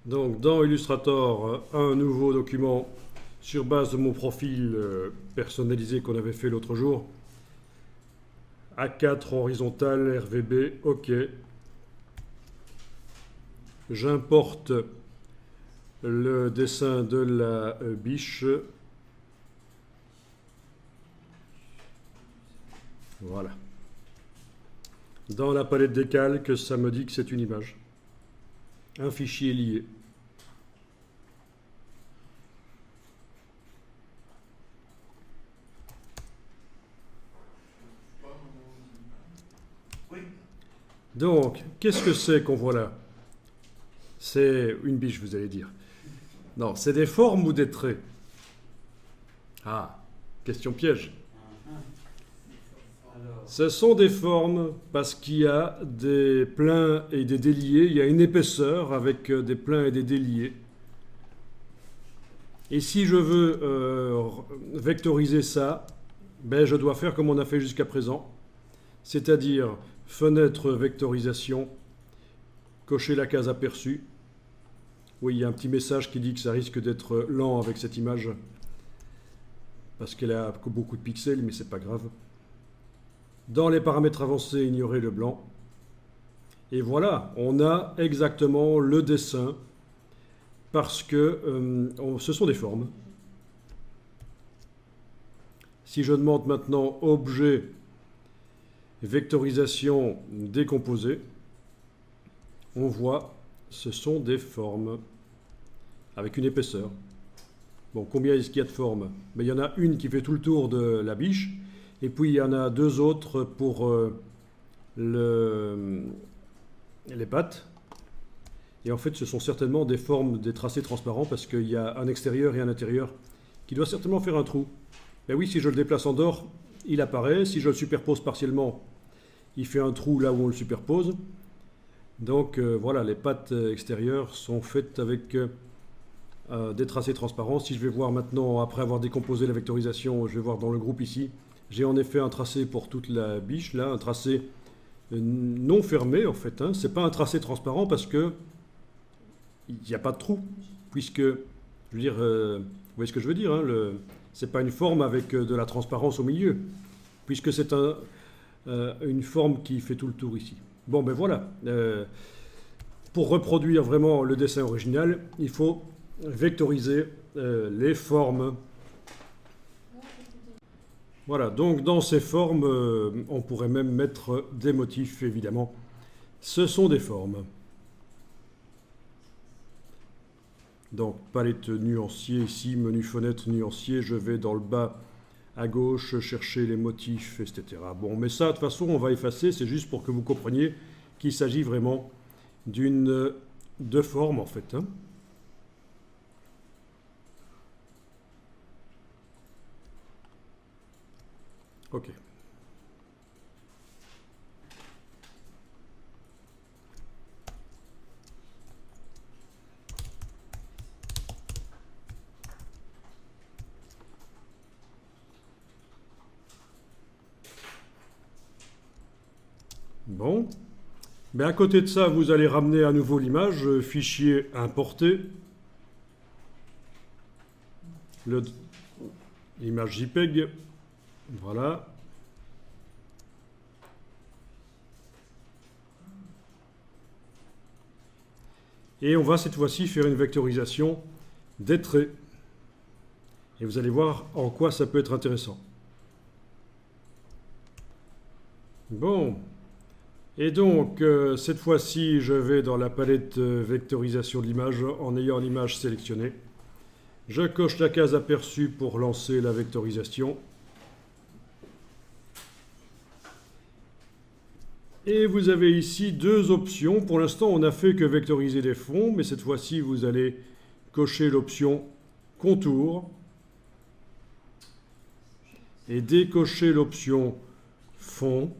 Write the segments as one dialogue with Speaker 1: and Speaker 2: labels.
Speaker 1: Donc dans Illustrator, un nouveau document sur base de mon profil personnalisé qu'on avait fait l'autre jour. A4 horizontal, RVB, OK. J'importe le dessin de la biche. Voilà. Dans la palette des calques, ça me dit que c'est une image. Un fichier lié. Donc, qu'est-ce que c'est qu'on voit là? C'est une biche, vous allez dire. Non, c'est des formes ou des traits? Ah, question piège. Ce sont des formes parce qu'il y a des pleins et des déliés. Il y a une épaisseur avec des pleins et des déliés. Et si je veux vectoriser ça, ben je dois faire comme on a fait jusqu'à présent. C'est-à-dire fenêtre vectorisation, cocher la case aperçu. Oui, il y a un petit message qui dit que ça risque d'être lent avec cette image parce qu'elle a beaucoup de pixels, mais c'est pas grave. Dans les paramètres avancés, ignorer le blanc. Et voilà, on a exactement le dessin parce que ce sont des formes. Si je demande maintenant objet vectorisation décomposée, on voit ce sont des formes avec une épaisseur. Bon, combien est-ce qu'il y a de formes? Mais il y en a une qui fait tout le tour de la biche, et puis il y en a deux autres pour les pattes. Et en fait, ce sont certainement des formes, des tracés transparents, parce qu'il y a un extérieur et un intérieur qui doit certainement faire un trou. Mais oui, si je le déplace en dehors, il apparaît. Si je le superpose partiellement, il fait un trou là où on le superpose. Donc voilà, les pattes extérieures sont faites avec des tracés transparents. Si je vais voir maintenant, après avoir décomposé la vectorisation, je vais voir dans le groupe ici, j'ai en effet un tracé pour toute la biche, là, un tracé non fermé en fait. Hein. C'est pas un tracé transparent parce que il n'y a pas de trou, puisque, je veux dire, vous voyez ce que je veux dire, hein, c'est pas une forme avec de la transparence au milieu, puisque c'est une forme qui fait tout le tour ici. Bon, ben voilà. Pour reproduire vraiment le dessin original, il faut vectoriser les formes. Voilà, donc dans ces formes, on pourrait même mettre des motifs, évidemment. Ce sont des formes. Donc, palette nuancier ici, menu fenêtre nuancier, je vais dans le bas à gauche chercher les motifs, etc. Bon, mais ça, de toute façon, on va effacer, c'est juste pour que vous compreniez qu'il s'agit vraiment de formes, en fait. Hein. Ok. Bon. Mais à côté de ça, vous allez ramener à nouveau l'image, fichier importé, l'image JPEG, voilà. Et on va cette fois-ci faire une vectorisation des traits. Et vous allez voir en quoi ça peut être intéressant. Bon. Et donc, cette fois-ci, je vais dans la palette vectorisation de l'image en ayant l'image sélectionnée. Je coche la case aperçue pour lancer la vectorisation. Et vous avez ici deux options. Pour l'instant, on n'a fait que vectoriser des fonds, mais cette fois-ci, vous allez cocher l'option contour et décocher l'option fond.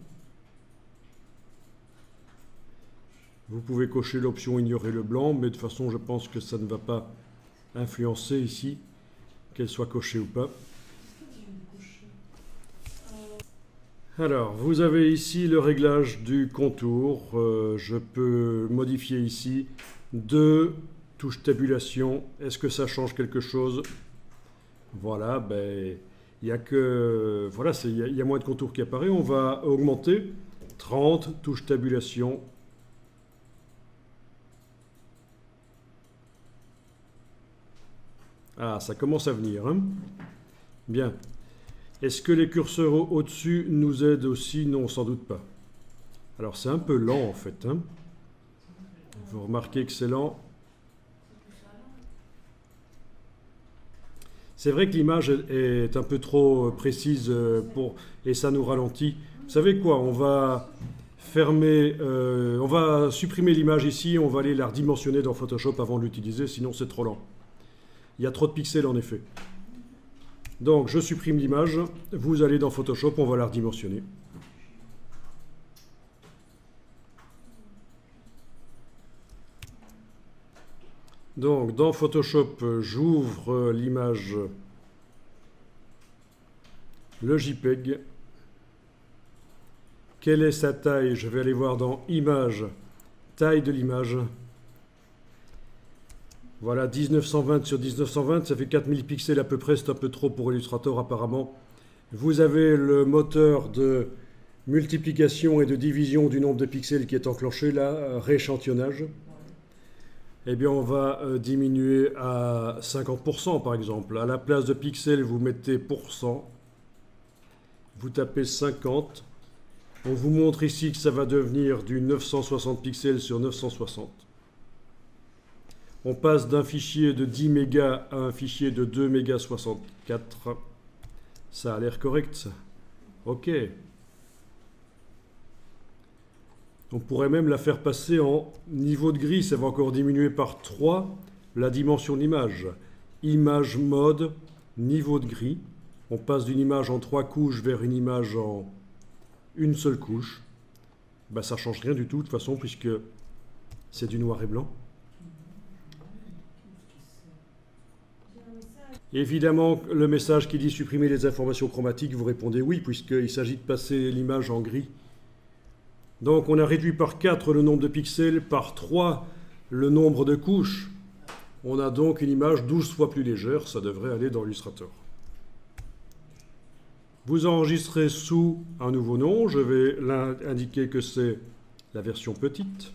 Speaker 1: Vous pouvez cocher l'option ignorer le blanc, mais de toute façon, je pense que ça ne va pas influencer ici, qu'elle soit cochée ou pas. Alors, vous avez ici le réglage du contour. Je peux modifier ici 2, touche tabulation. Est-ce que ça change quelque chose? Voilà, ben, il y a que... Voilà, il y a moins de contours qui apparaît. On va augmenter. 30, touche tabulation. Ah, ça commence à venir, hein? Bien. Est-ce que les curseurs au-dessus nous aident aussi? Non, sans doute pas. Alors, c'est un peu lent, en fait, hein? Vous remarquez que c'est lent. C'est vrai que l'image est un peu trop précise et ça nous ralentit. Vous savez quoi? On va fermer, on va supprimer l'image ici, on va aller la redimensionner dans Photoshop avant de l'utiliser, sinon c'est trop lent. Il y a trop de pixels en effet. Donc je supprime l'image, vous allez dans Photoshop, on va la redimensionner. Donc dans Photoshop, j'ouvre l'image, le JPEG. Quelle est sa taille? Je vais aller voir dans Images, taille de l'image. Voilà, 1920 sur 1920, ça fait 4000 pixels à peu près, c'est un peu trop pour Illustrator apparemment. Vous avez le moteur de multiplication et de division du nombre de pixels qui est enclenché là, rééchantillonnage. Eh bien, on va diminuer à 50% par exemple. À la place de pixels, vous mettez %. Vous tapez 50. On vous montre ici que ça va devenir du 960 pixels sur 960. On passe d'un fichier de 10 mégas à un fichier de 2 mégas 64. Ça a l'air correct, ça. OK. On pourrait même la faire passer en niveau de gris. Ça va encore diminuer par 3 la dimension de l'image. Image mode, niveau de gris. On passe d'une image en 3 couches vers une image en une seule couche. Ben, ça ne change rien du tout de toute façon puisque c'est du noir et blanc. Évidemment, le message qui dit supprimer les informations chromatiques, vous répondez oui, puisqu'il s'agit de passer l'image en gris. Donc on a réduit par 4 le nombre de pixels, par 3 le nombre de couches. On a donc une image 12 fois plus légère, ça devrait aller dans Illustrator. Vous enregistrez sous un nouveau nom, je vais indiquer que c'est la version petite.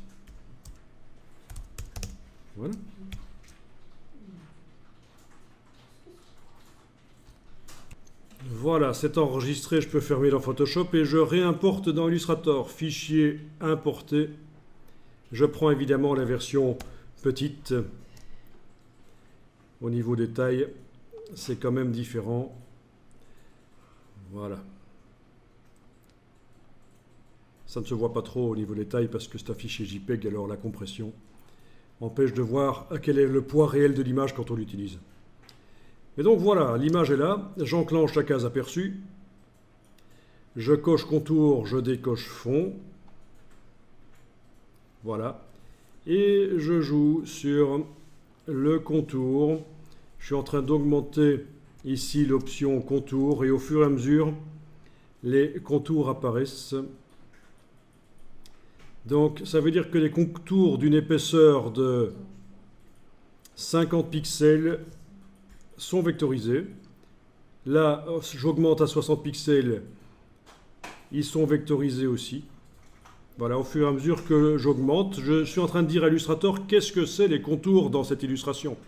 Speaker 1: Voilà. Voilà, c'est enregistré, je peux fermer dans Photoshop et je réimporte dans Illustrator. Fichier importé. Je prends évidemment la version petite. Au niveau des tailles, c'est quand même différent. Voilà. Ça ne se voit pas trop au niveau des tailles parce que c'est un fichier JPEG, alors la compression empêche de voir quel est le poids réel de l'image quand on l'utilise. Et donc voilà, l'image est là, j'enclenche la case aperçue, je coche contour, je décoche fond, voilà, et je joue sur le contour, je suis en train d'augmenter ici l'option contour, et au fur et à mesure, les contours apparaissent. Donc ça veut dire que les contours d'une épaisseur de 50 pixels sont vectorisés. Là, j'augmente à 60 pixels, ils sont vectorisés aussi. Voilà, au fur et à mesure que j'augmente, je suis en train de dire à Illustrator qu'est-ce que c'est les contours dans cette illustration.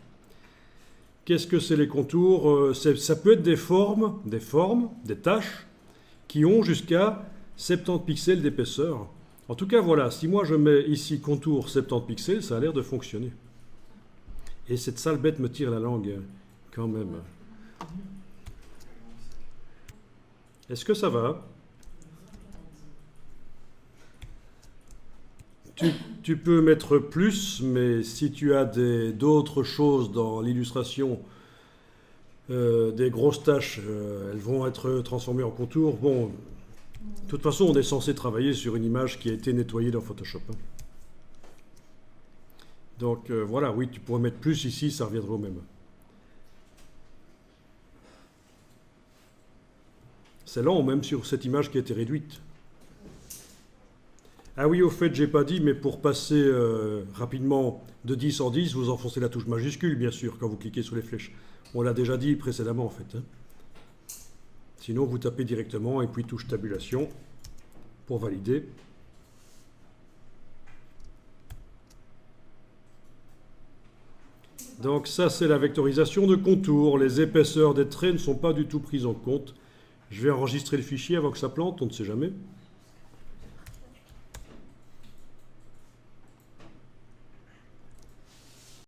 Speaker 1: Qu'est-ce que c'est les contours? Ça peut être des formes, des tâches qui ont jusqu'à 70 pixels d'épaisseur. En tout cas, voilà, si moi je mets ici contour 70 pixels, ça a l'air de fonctionner. Et cette sale bête me tire la langue. Quand même. Est-ce que ça va? Tu peux mettre plus, mais si tu as d'autres choses dans l'illustration, des grosses tâches, elles vont être transformées en contours. Bon, de toute façon, on est censé travailler sur une image qui a été nettoyée dans Photoshop. Donc voilà, oui, tu pourrais mettre plus ici, ça reviendrait au même. C'est lent, même sur cette image qui a été réduite. Ah oui, au fait, j'ai pas dit, mais pour passer rapidement de 10 en 10, vous enfoncez la touche majuscule, bien sûr, quand vous cliquez sur les flèches. On l'a déjà dit précédemment, en fait. Hein. Sinon, vous tapez directement et puis touche tabulation pour valider. Donc ça, c'est la vectorisation de contours. Les épaisseurs des traits ne sont pas du tout prises en compte. Je vais enregistrer le fichier avant que ça plante, on ne sait jamais.